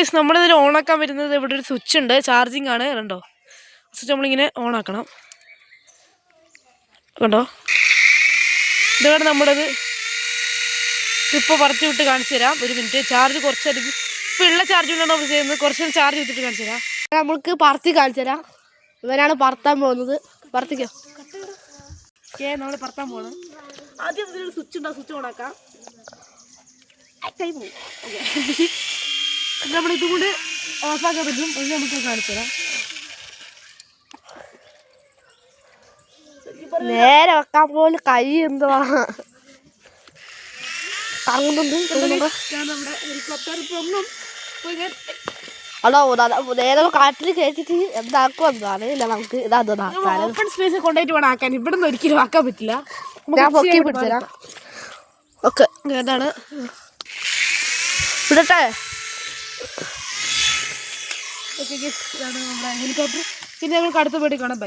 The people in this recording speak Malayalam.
ഗൈസ് നമ്മളിതിൽ ഓണാക്കാൻ വരുന്നത് ഇവിടെ ഒരു സ്വിച്ച് ഉണ്ട്, ചാർജിങ് ആണ്. കണ്ടോ, സ്വിച്ച് നമ്മളിങ്ങനെ ഓണാക്കണം. കണ്ടോ, ഇതാണ് നമ്മുടേത്. ഇപ്പോൾ പറത്തി വിട്ട് കാണിച്ചു തരാം. ഒരു മിനിറ്റ്, ചാർജ് കുറച്ചധികം ഇപ്പോൾ ഉള്ള ചാർജ് കൊണ്ടാണ് നമ്മൾ ചെയ്യുന്നത്. കുറച്ച് ചാർജ് ചെയ്തിട്ട് കാണിച്ചു തരാം. നമുക്ക് പറത്തി കാണിച്ചു തരാം. ഇവനാണ് പറത്താൻ പോകുന്നത്. പറത്തിക്കോ. ഓക്കെ, നമ്മൾ പറത്താൻ പോകണം. ആദ്യം ഇതിലൊരു സ്വിച്ച് ഉണ്ട്, സ്വിച്ച് ഓണാക്കാം. ഓക്കെ, നമ്മളിതും കൂടി ഓഫാക്കാൻ പറ്റും. അത് നമുക്ക് കാണിച്ചു തരാം. നേരെ വെക്കാൻ പോലും കൈ എന്തുവാ കറങ്ങുന്നുണ്ട്. നമ്മുടെ ഹെലികോപ്റ്റർ പൊങ്ങും. അതോ നേരെ കാട്ടിൽ കയറ്റിട്ട് എന്താക്കും എന്താണ് ഇല്ല. നമുക്ക് ഓപ്പൺ സ്പേസ് കൊണ്ടുപോയിട്ട് വേണം ആക്കാൻ. ഇവിടെ നിന്ന് ഒരിക്കലും ആക്കാൻ പറ്റില്ല. ഞാൻ പൊക്കി പിടിച്ചരാം. ഓക്കെ, ഏതാണ് വിടട്ടെ. ഓക്കെ, ഇതാണ് നമ്മുടെ ഹെലികോപ്റ്റർ. പിന്നെ നമുക്ക് അടുത്ത പോയിട്ട് കാണാം. ബൈ.